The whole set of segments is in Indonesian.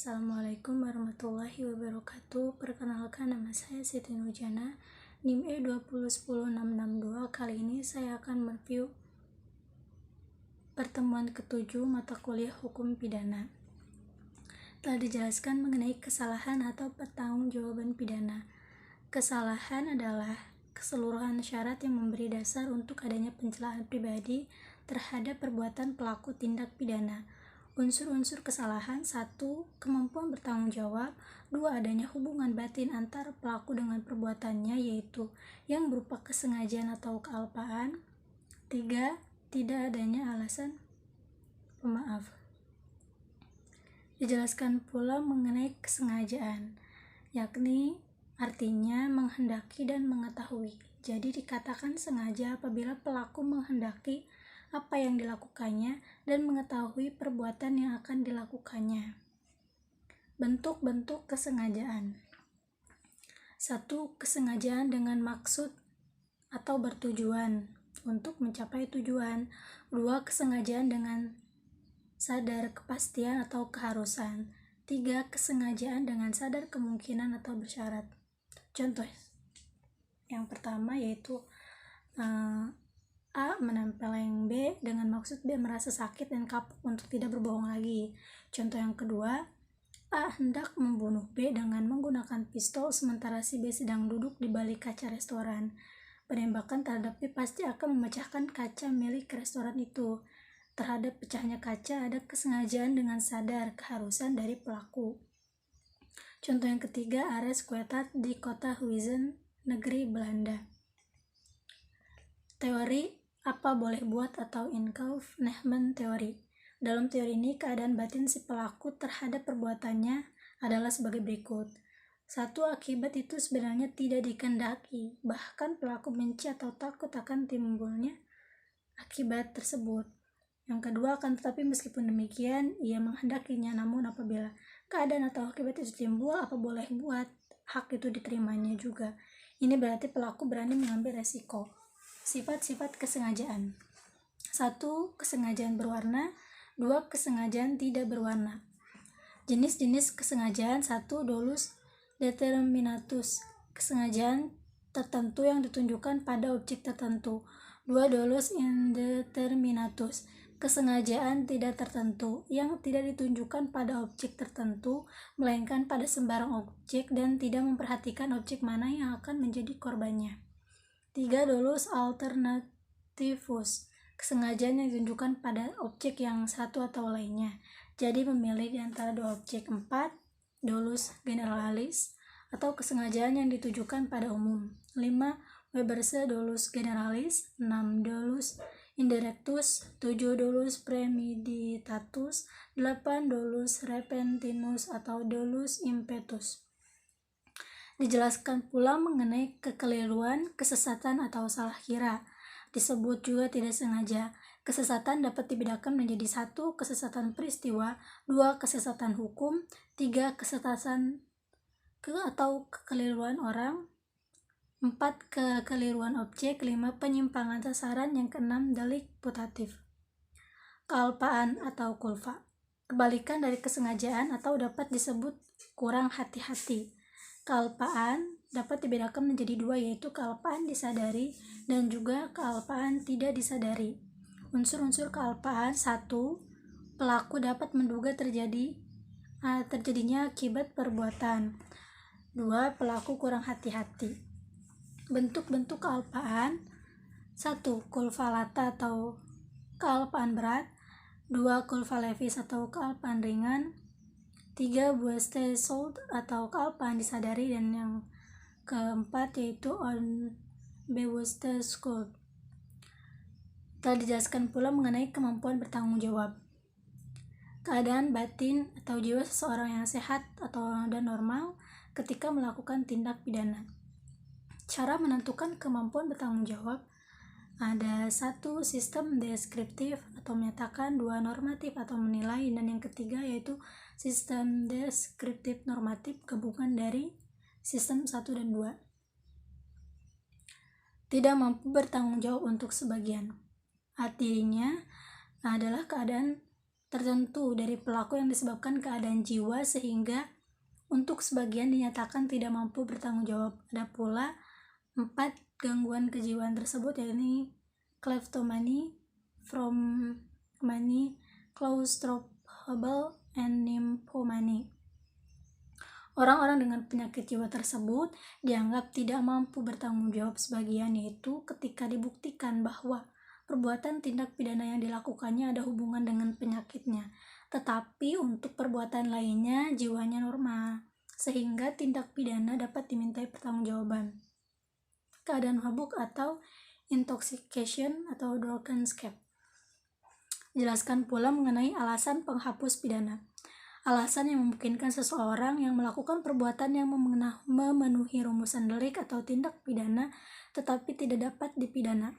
Assalamualaikum warahmatullahi wabarakatuh. Perkenalkan, nama saya Siti Nurjana, NIM E2010662. Kali ini saya akan mereview pertemuan ke-7 mata kuliah Hukum Pidana. Telah dijelaskan mengenai kesalahan atau pertanggungjawaban pidana. Kesalahan adalah keseluruhan syarat yang memberi dasar untuk adanya pencelaan pribadi terhadap perbuatan pelaku tindak pidana. Unsur-unsur kesalahan: 1. Kemampuan bertanggung jawab. 2. Adanya hubungan batin antara pelaku dengan perbuatannya, yaitu yang berupa kesengajaan atau kealpaan. 3. Tidak adanya alasan pemaaf. Dijelaskan pula mengenai kesengajaan, yakni artinya menghendaki dan mengetahui. Jadi dikatakan sengaja apabila pelaku menghendaki apa yang dilakukannya dan mengetahui perbuatan yang akan dilakukannya. Bentuk-bentuk kesengajaan: 1. Kesengajaan dengan maksud atau bertujuan untuk mencapai tujuan. 2. Kesengajaan dengan sadar kepastian atau keharusan. 3. Kesengajaan dengan sadar kemungkinan atau bersyarat. Contoh yang pertama yaitu A menempeleng B dengan maksud B merasa sakit dan kapok untuk tidak berbohong lagi. Contoh yang kedua, A hendak membunuh B dengan menggunakan pistol sementara si B sedang duduk di balik kaca restoran. Penembakan terhadap B pasti akan memecahkan kaca milik restoran itu. Terhadap pecahnya kaca ada kesengajaan dengan sadar keharusan dari pelaku. Contoh yang ketiga, Ares Kuetat di kota Huizen, negeri Belanda. Teori apa boleh buat atau inkaufnehmen teori. Dalam teori ini, keadaan batin si pelaku terhadap perbuatannya adalah sebagai berikut. 1. Akibat itu sebenarnya tidak dikehendaki, bahkan pelaku benci atau takut akan timbulnya akibat tersebut. Yang kedua, akan tetapi meskipun demikian, ia menghendakinya, namun apabila keadaan atau akibat itu timbul, apa boleh buat, hak itu diterimanya juga. Ini berarti pelaku berani mengambil resiko. Sifat-sifat kesengajaan: 1. Kesengajaan berwarna. 2. Kesengajaan tidak berwarna. Jenis-jenis kesengajaan: 1. Dolus determinatus, kesengajaan tertentu yang ditunjukkan pada objek tertentu. 2. Dolus indeterminatus, kesengajaan tidak tertentu yang tidak ditunjukkan pada objek tertentu melainkan pada sembarang objek dan tidak memperhatikan objek mana yang akan menjadi korbannya. 3. Dolus alternativus, kesengajaan yang ditunjukkan pada objek yang satu atau lainnya, jadi memilih di antara dua objek. 4. Dolus generalis, atau kesengajaan yang ditujukan pada umum. 5. Weberse dolus generalis. 6. Dolus indirectus. 7. Dolus premeditatus. 8. Dolus repentinus atau dolus impetus. Dijelaskan pula mengenai kekeliruan, kesesatan atau salah kira. Disebut juga tidak sengaja. Kesesatan dapat dibedakan menjadi 1. Kesesatan peristiwa. 2. Kesesatan hukum. 3. Kesesatan atau kekeliruan orang. 4. Kekeliruan objek. 5. Penyimpangan sasaran. Yang ke-6. Delik putatif. Kealpaan atau kulfa, kebalikan dari kesengajaan atau dapat disebut kurang hati-hati. Kealpaan dapat dibedakan menjadi 2, yaitu kealpaan disadari dan juga kealpaan tidak disadari. Unsur-unsur kealpaan: 1. Pelaku dapat menduga terjadinya akibat perbuatan. 2. Pelaku kurang hati-hati. Bentuk-bentuk kealpaan: 1. Kulfa lata atau kealpaan berat. 2. Kulfa levis atau kealpaan ringan. 3. Bewusste Schuld atau kealpaan disadari, dan yang keempat yaitu unbewusste Schuld. Telah dijelaskan pula mengenai kemampuan bertanggung jawab. Keadaan batin atau jiwa seseorang yang sehat dan normal ketika melakukan tindak pidana. Cara menentukan kemampuan bertanggung jawab ada: 1. Sistem deskriptif atau menyatakan. 2. Normatif atau menilai, dan yang ketiga yaitu sistem deskriptif normatif, gabungan dari sistem 1 dan 2. Tidak mampu bertanggung jawab untuk sebagian, artinya adalah keadaan tertentu dari pelaku yang disebabkan keadaan jiwa sehingga untuk sebagian dinyatakan tidak mampu bertanggung jawab. Ada pula 4 gangguan kejiwaan tersebut, yakni kleptomani, fromani, claustrophobia, and nymphomani. Orang-orang dengan penyakit jiwa tersebut dianggap tidak mampu bertanggung jawab sebagian, yaitu ketika dibuktikan bahwa perbuatan tindak pidana yang dilakukannya ada hubungan dengan penyakitnya, tetapi untuk perbuatan lainnya jiwanya normal, sehingga tindak pidana dapat dimintai pertanggungjawaban. Keadaan mabuk atau intoxication atau drunkenness. Jelaskan pula mengenai alasan penghapus pidana. Alasan yang memungkinkan seseorang yang melakukan perbuatan yang memenuhi rumusan delik atau tindak pidana tetapi tidak dapat dipidana.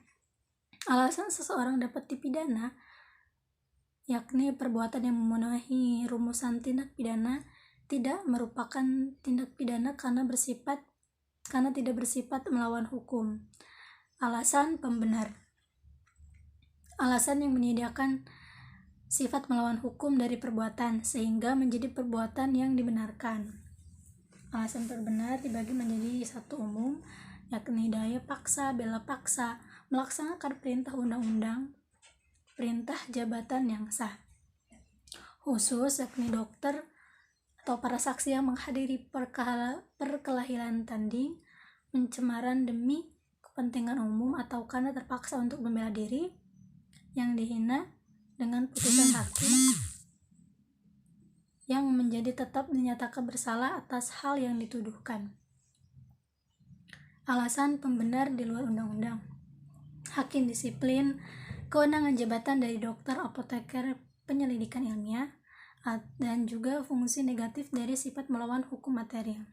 Alasan seseorang dapat dipidana yakni perbuatan yang memenuhi rumusan tindak pidana tidak merupakan tindak pidana karena tidak bersifat melawan hukum. Alasan pembenar. Alasan yang menyediakan sifat melawan hukum dari perbuatan sehingga menjadi perbuatan yang dibenarkan. Alasan pembenar dibagi menjadi 1 umum, yakni daya paksa, bela paksa, melaksanakan perintah undang-undang, perintah jabatan yang sah. Khusus yakni dokter atau para saksi yang menghadiri perkelahian tanding, pencemaran demi kepentingan umum atau karena terpaksa untuk membela diri, yang dihina dengan putusan hakim yang menjadi tetap dinyatakan bersalah atas hal yang dituduhkan. Alasan pembenar di luar undang-undang. Hakim disiplin, kewenangan jabatan dari dokter, apoteker, penyelidikan ilmiah, dan juga fungsi negatif dari sifat melawan hukum material.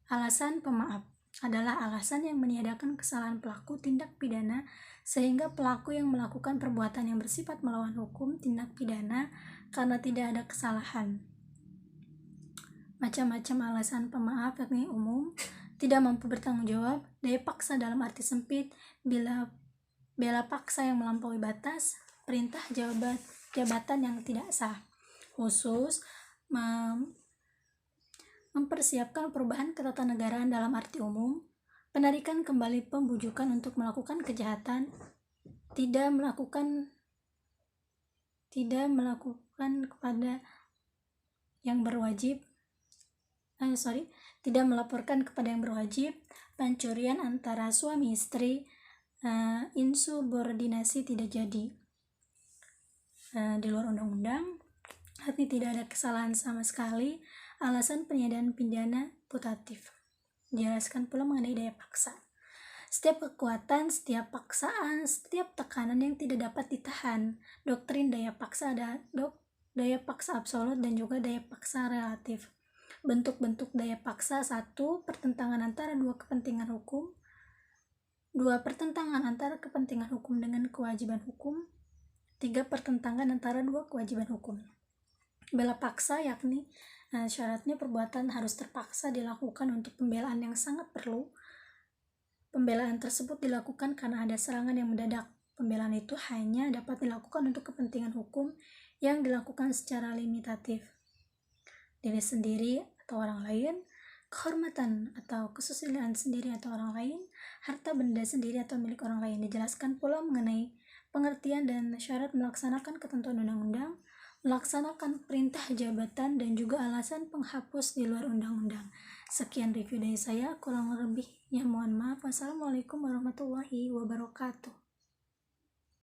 Alasan pemaaf adalah alasan yang meniadakan kesalahan pelaku tindak pidana sehingga pelaku yang melakukan perbuatan yang bersifat melawan hukum tindak pidana karena tidak ada kesalahan. Macam-macam alasan pemaaf yakni umum, tidak mampu bertanggung jawab, daya paksa dalam arti sempit, bela paksa yang melampaui batas, perintah jabatan yang tidak sah. Khusus mempersiapkan perubahan ketatanegaraan dalam arti umum, penarikan kembali pembujukan untuk melakukan kejahatan, tidak melakukan kepada yang berwajib, tidak melaporkan kepada yang berwajib, pencurian antara suami istri, insubordinasi tidak jadi. Di luar undang-undang, arti tidak ada kesalahan sama sekali. Alasan peniadaan pidana putatif. Dijelaskan pula mengenai daya paksa. Setiap kekuatan, setiap paksaan, setiap tekanan yang tidak dapat ditahan. Doktrin daya paksa ada daya paksa absolut dan juga daya paksa relatif. Bentuk-bentuk daya paksa: 1. Pertentangan antara 2 kepentingan hukum. 2. Pertentangan antara kepentingan hukum dengan kewajiban hukum. 3. Pertentangan antara 2 kewajiban hukum. Bela paksa yakni syaratnya perbuatan harus terpaksa dilakukan untuk pembelaan yang sangat perlu. Pembelaan tersebut dilakukan karena ada serangan yang mendadak. Pembelaan itu hanya dapat dilakukan untuk kepentingan hukum yang dilakukan secara limitatif. Diri sendiri atau orang lain, kehormatan atau kesusilaan sendiri atau orang lain, harta benda sendiri atau milik orang lain. Dijelaskan pula mengenai pengertian dan syarat melaksanakan ketentuan undang-undang, melaksanakan perintah jabatan, dan juga alasan penghapus di luar undang-undang. Sekian review dari saya, kurang lebihnya mohon maaf. Wassalamualaikum warahmatullahi wabarakatuh.